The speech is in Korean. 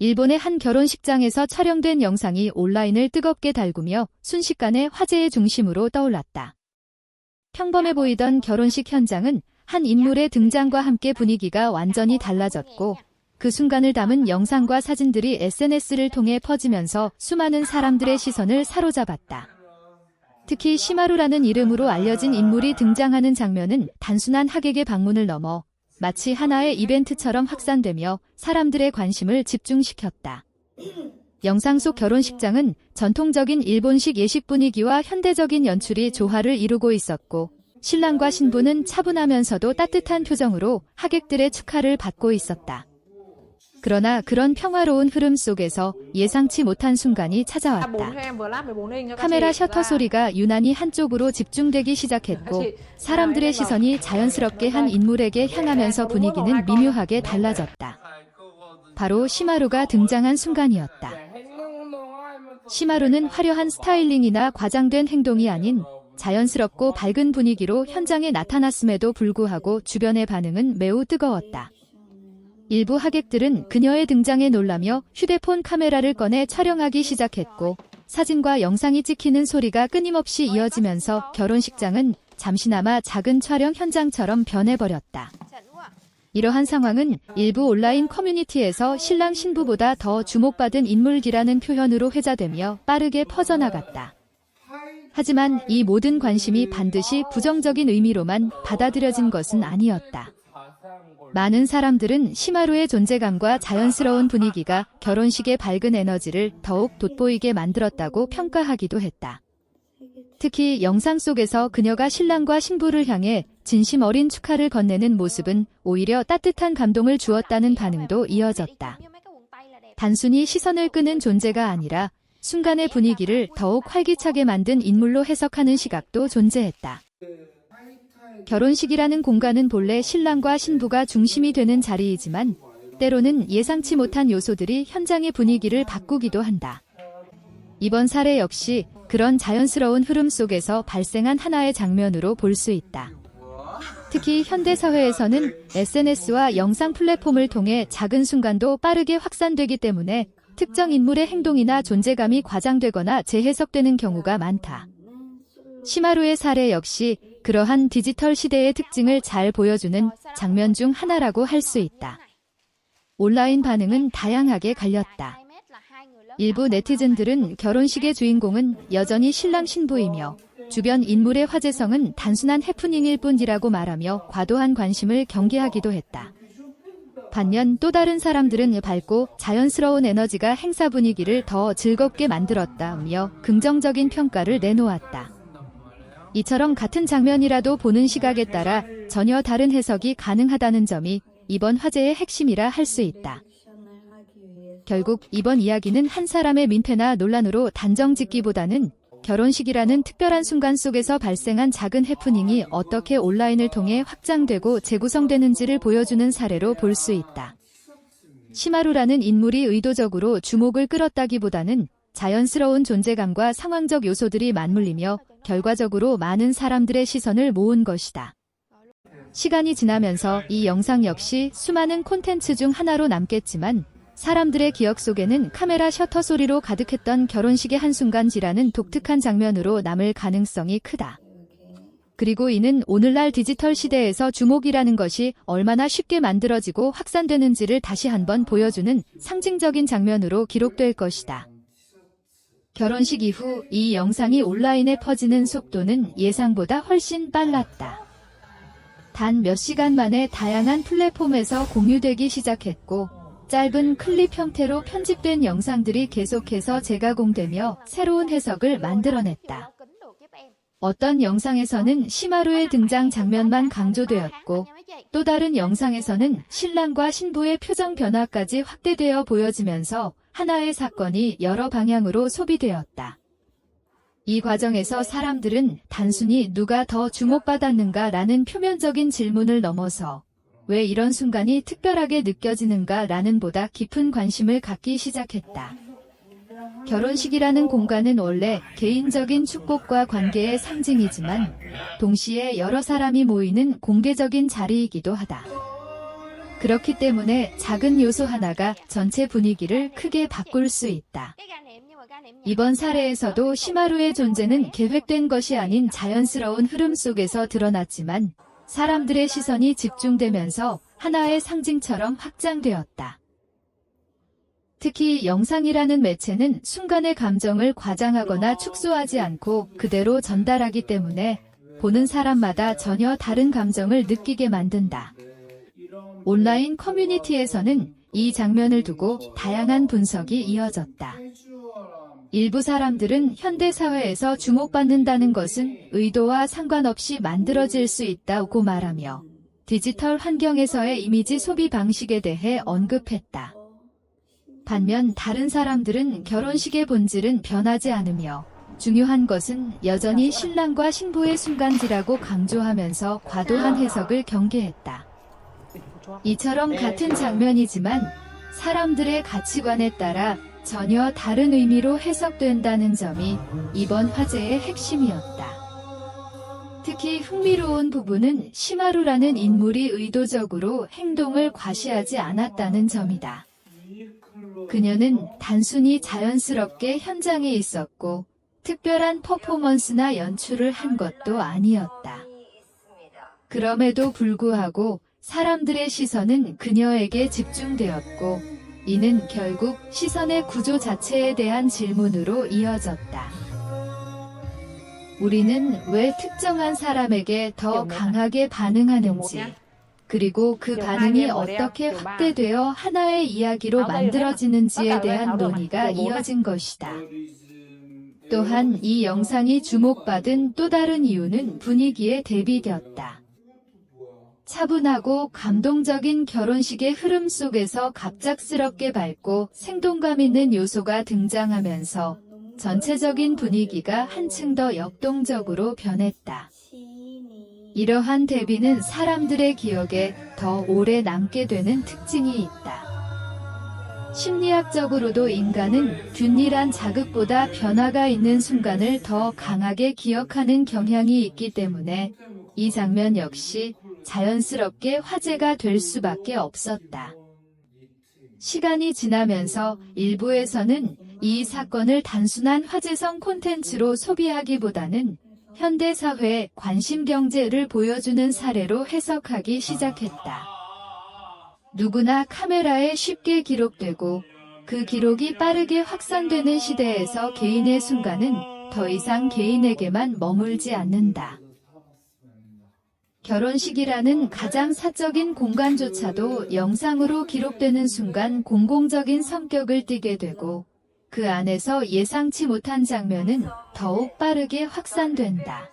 일본의 한 결혼식장에서 촬영된 영상이 온라인을 뜨겁게 달구며 순식간에 화제의 중심으로 떠올랐다. 평범해 보이던 결혼식 현장은 한 인물의 등장과 함께 분위기가 완전히 달라졌고 그 순간을 담은 영상과 사진들이 SNS를 통해 퍼지면서 수많은 사람들의 시선을 사로잡았다. 특히 시마루라는 이름으로 알려진 인물이 등장하는 장면은 단순한 하객의 방문을 넘어 마치 하나의 이벤트처럼 확산되며 사람들의 관심을 집중시켰다. 영상 속 결혼식장은 전통적인 일본식 예식 분위기와 현대적인 연출이 조화를 이루고 있었고 신랑과 신부는 차분하면서도 따뜻한 표정으로 하객들의 축하를 받고 있었다. 그러나 그런 평화로운 흐름 속에서 예상치 못한 순간이 찾아왔다. 카메라 셔터 소리가 유난히 한쪽으로 집중되기 시작했고 사람들의 시선이 자연스럽게 한 인물에게 향하면서 분위기는 미묘하게 달라졌다. 바로 시마루가 등장한 순간이었다. 시마루는 화려한 스타일링이나 과장된 행동이 아닌 자연스럽고 밝은 분위기로 현장에 나타났음에도 불구하고 주변의 반응은 매우 뜨거웠다. 일부 하객들은 그녀의 등장에 놀라며 휴대폰 카메라를 꺼내 촬영하기 시작했고 사진과 영상이 찍히는 소리가 끊임없이 이어지면서 결혼식장은 잠시나마 작은 촬영 현장처럼 변해버렸다. 이러한 상황은 일부 온라인 커뮤니티에서 신랑 신부보다 더 주목받은 인물이라는 표현으로 회자되며 빠르게 퍼져나갔다. 하지만 이 모든 관심이 반드시 부정적인 의미로만 받아들여진 것은 아니었다. 많은 사람들은 시마루의 존재감과 자연스러운 분위기가 결혼식의 밝은 에너지를 더욱 돋보이게 만들었다고 평가하기도 했다. 특히 영상 속에서 그녀가 신랑과 신부를 향해 진심 어린 축하를 건네는 모습은 오히려 따뜻한 감동을 주었다는 반응도 이어졌다. 단순히 시선을 끄는 존재가 아니라 순간의 분위기를 더욱 활기차게 만든 인물로 해석하는 시각도 존재했다. 결혼식이라는 공간은 본래 신랑과 신부가 중심이 되는 자리이지만 때로는 예상치 못한 요소들이 현장의 분위기를 바꾸기도 한다. 이번 사례 역시 그런 자연스러운 흐름 속에서 발생한 하나의 장면으로 볼 수 있다. 특히 현대사회에서는 SNS와 영상 플랫폼을 통해 작은 순간도 빠르게 확산되기 때문에 특정 인물의 행동이나 존재감이 과장되거나 재해석되는 경우가 많다. 시마루의 사례 역시 그러한 디지털 시대의 특징을 잘 보여주는 장면 중 하나라고 할 수 있다. 온라인 반응은 다양하게 갈렸다. 일부 네티즌들은 결혼식의 주인공은 여전히 신랑 신부이며 주변 인물의 화제성은 단순한 해프닝일 뿐이라고 말하며 과도한 관심을 경계하기도 했다. 반면 또 다른 사람들은 밝고 자연스러운 에너지가 행사 분위기를 더 즐겁게 만들었다며 긍정적인 평가를 내놓았다. 이처럼 같은 장면이라도 보는 시각에 따라 전혀 다른 해석이 가능하다는 점이 이번 화제의 핵심이라 할 수 있다. 결국 이번 이야기는 한 사람의 민폐나 논란으로 단정 짓기보다는 결혼식이라는 특별한 순간 속에서 발생한 작은 해프닝이 어떻게 온라인을 통해 확장되고 재구성되는지를 보여주는 사례로 볼 수 있다. 시마루라는 인물이 의도적으로 주목을 끌었다기보다는 자연스러운 존재감과 상황적 요소들이 맞물리며 결과적으로 많은 사람들의 시선을 모은 것이다. 시간이 지나면서 이 영상 역시 수많은 콘텐츠 중 하나로 남겠지만 사람들의 기억 속에는 카메라 셔터 소리로 가득했던 결혼식의 한순간이라는 독특한 장면으로 남을 가능성이 크다. 그리고 이는 오늘날 디지털 시대에서 주목이라는 것이 얼마나 쉽게 만들어지고 확산되는지를 다시 한번 보여주는 상징적인 장면으로 기록될 것이다. 결혼식 이후 이 영상이 온라인에 퍼지는 속도는 예상보다 훨씬 빨랐다. 단 몇 시간 만에 다양한 플랫폼에서 공유되기 시작했고 짧은 클립 형태로 편집된 영상들이 계속해서 재가공되며 새로운 해석을 만들어냈다. 어떤 영상에서는 시마루의 등장 장면만 강조되었고 또 다른 영상에서는 신랑과 신부의 표정 변화까지 확대되어 보여지면서 하나의 사건이 여러 방향으로 소비되었다. 이 과정에서 사람들은 단순히 누가 더 주목받았는가라는 표면적인 질문을 넘어서 왜 이런 순간이 특별하게 느껴지는가라는 보다 깊은 관심을 갖기 시작했다. 결혼식이라는 공간은 원래 개인적인 축복과 관계의 상징이지만 동시에 여러 사람이 모이는 공개적인 자리이기도 하다. 그렇기 때문에 작은 요소 하나가 전체 분위기를 크게 바꿀 수 있다. 이번 사례에서도 시마루의 존재는 계획된 것이 아닌 자연스러운 흐름 속에서 드러났지만 사람들의 시선이 집중되면서 하나의 상징처럼 확장되었다. 특히 영상이라는 매체는 순간의 감정을 과장하거나 축소하지 않고 그대로 전달하기 때문에 보는 사람마다 전혀 다른 감정을 느끼게 만든다. 온라인 커뮤니티에서는 이 장면을 두고 다양한 분석이 이어졌다. 일부 사람들은 현대사회에서 주목받는다는 것은 의도와 상관없이 만들어질 수 있다고 말하며 디지털 환경에서의 이미지 소비 방식에 대해 언급했다. 반면 다른 사람들은 결혼식의 본질은 변하지 않으며 중요한 것은 여전히 신랑과 신부의 순간지라고 강조하면서 과도한 해석을 경계했다. 이처럼 같은 장면이지만 사람들의 가치관에 따라 전혀 다른 의미로 해석된다는 점이 이번 화제의 핵심이었다. 특히 흥미로운 부분은 시마루라는 인물이 의도적으로 행동을 과시하지 않았다는 점이다. 그녀는 단순히 자연스럽게 현장에 있었고 특별한 퍼포먼스나 연출을 한 것도 아니었다. 그럼에도 불구하고 사람들의 시선은 그녀에게 집중되었고 이는 결국 시선의 구조 자체에 대한 질문으로 이어졌다. 우리는 왜 특정한 사람에게 더 강하게 반응하는지, 그리고 그 반응이 어떻게 확대되어 하나의 이야기로 만들어지는지에 대한 논의가 이어진 것이다. 또한 이 영상이 주목받은 또 다른 이유는 분위기에 대비되었다. 차분하고 감동적인 결혼식의 흐름 속에서 갑작스럽게 밝고 생동감 있는 요소가 등장하면서 전체적인 분위기가 한층 더 역동적으로 변했다. 이러한 대비는 사람들의 기억에 더 오래 남게 되는 특징이 있다. 심리학적으로도 인간은 균일한 자극보다 변화가 있는 순간을 더 강하게 기억하는 경향이 있기 때문에 이 장면 역시 자연스럽게 화제가 될 수밖에 없었다. 시간이 지나면서 일부에서는 이 사건을 단순한 화제성 콘텐츠로 소비하기보다는 현대사회의 관심경제를 보여주는 사례로 해석하기 시작했다. 누구나 카메라에 쉽게 기록되고 그 기록이 빠르게 확산되는 시대에서 개인의 순간은 더 이상 개인에게만 머물지 않는다. 결혼식이라는 가장 사적인 공간조차도 영상으로 기록되는 순간 공공적인 성격을 띠게 되고 그 안에서 예상치 못한 장면은 더욱 빠르게 확산된다.